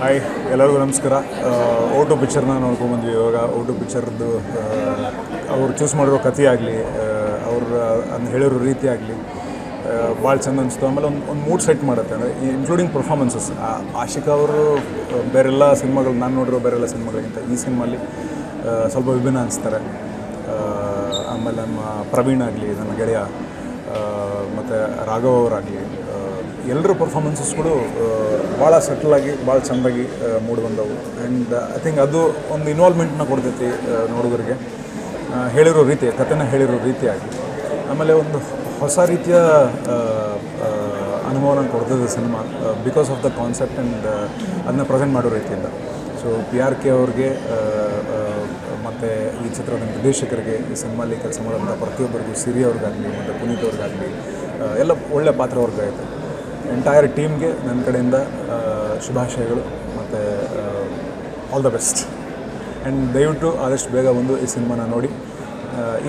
Hi, ಎಲ್ಲರಿಗೂ ನಮಸ್ಕಾರ. ಓಟೋ ಪಿಕ್ಚರ್ನ ನೋಡ್ಕೊಂಡ್ಬಂದ್ವಿ. ಇವಾಗ ಓಟೋ ಪಿಕ್ಚರ್ದು ಅವ್ರು ಚೂಸ್ ಮಾಡಿರೋ ಕಥೆ ಆಗಲಿ, ಅವ್ರು ಅದನ್ನ ಹೇಳಿರೋ ರೀತಿ ಆಗಲಿ ಭಾಳ ಚೆಂದ ಅನಿಸ್ತು. ಆಮೇಲೆ ಒಂದು ಮೂಡ್ ಸೆಟ್ ಮಾಡುತ್ತೆ, ಅಂದರೆ ಇನ್ಕ್ಲೂಡಿಂಗ್ ಪರ್ಫಾರ್ಮೆನ್ಸಸ್. ಆಶಿಕಾ ಅವರು ಬೇರೆಲ್ಲ ಸಿನಿಮಾಗಳು ನಾನು ನೋಡಿರೋ ಬೇರೆಲ್ಲ ಸಿನಿಮಾಗಳಿಗಿಂತ ಈ ಸಿನಿಮಾಲಿ ಸ್ವಲ್ಪ ವಿಭಿನ್ನ ಅನಿಸ್ತಾರೆ. ಆಮೇಲೆ ನಮ್ಮ ಪ್ರವೀಣ್ ಆಗಲಿ, ನನ್ನ ಗೆಳೆಯ, ಮತ್ತು ರಾಘವ್ ಅವರಾಗಲಿ, ಎಲ್ಲರ ಪರ್ಫಾರ್ಮೆನ್ಸಸ್ಗಳು ಭಾಳ ಸೆಟಲಾಗಿ ಭಾಳ ಚೆಂದಾಗಿ ಮೂಡಿ ಬಂದವು. ಆ್ಯಂಡ್ ಐ ಥಿಂಕ್ ಅದು ಒಂದು ಇನ್ವಾಲ್ವ್ಮೆಂಟ್ನ ಕೊಡ್ತೈತಿ ನೋಡುಗರಿಗೆ. ಹೇಳಿರೋ ರೀತಿ, ಕಥೆನ ಹೇಳಿರೋ ರೀತಿಯಾಗಿ, ಆಮೇಲೆ ಒಂದು ಹೊಸ ರೀತಿಯ ಅನುಭವನ ಕೊಡ್ತದೆ cinema, because of the concept and ಅದನ್ನ ಪ್ರೆಸೆಂಟ್ ಮಾಡೋ ರೀತಿಯಿಂದ. ಸೊ PRK ಅವ್ರಿಗೆ ಮತ್ತು ಈ ಚಿತ್ರದ ನಿರ್ದೇಶಕರಿಗೆ, ಈ ಸಿನಿಮಾಲಿ ಕೆಲಸ ಮಾಡೋಂಥ ಪ್ರತಿಯೊಬ್ಬರಿಗೂ, ಸಿರಿ ಅವ್ರಿಗಾಗಲಿ ಮತ್ತು ಪುನೀತ್ ಅವ್ರಿಗಾಗಲಿ, ಎಲ್ಲ ಒಳ್ಳೆಯ ಪಾತ್ರ ಅವ್ರಿಗಾಯಿತು. ಎಂಟೈರ್ ಟೀಮ್ಗೆ ನನ್ನ ಕಡೆಯಿಂದ ಶುಭಾಶಯಗಳು ಮತ್ತು ಆಲ್ ದ ಬೆಸ್ಟ್. ಆ್ಯಂಡ್ ದಯವಿಟ್ಟು ಆದಷ್ಟು ಬೇಗ ಬಂದು ಈ ಸಿನಿಮಾನ ನೋಡಿ.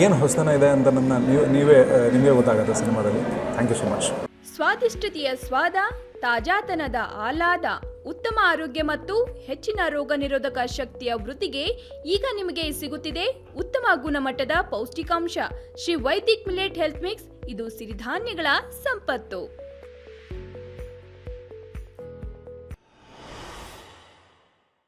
ಏನು ಹೊಸತನ ಇದೆ ಅಂತ ನಿಮಗೆ ಗೊತ್ತಾಗುತ್ತೆ ಸಿನಿಮಾದಲ್ಲಿ. Thank you so much. ಸ್ವಾದಿಷ್ಟತೆಯ ಸ್ವಾದ, ತಾಜಾತನದ ಆಹ್ಲಾದ, ಉತ್ತಮ ಆರೋಗ್ಯ ಮತ್ತು ಹೆಚ್ಚಿನ ರೋಗ ನಿರೋಧಕ ಶಕ್ತಿಯ ವೃದ್ಧಿಗೆ ಈಗ ನಿಮಗೆ ಸಿಗುತ್ತಿದೆ ಉತ್ತಮ ಗುಣಮಟ್ಟದ ಪೌಷ್ಟಿಕಾಂಶ. Shri Vaidik millet health mix. ಇದು ಸಿರಿಧಾನ್ಯಗಳ ಸಂಪತ್ತು.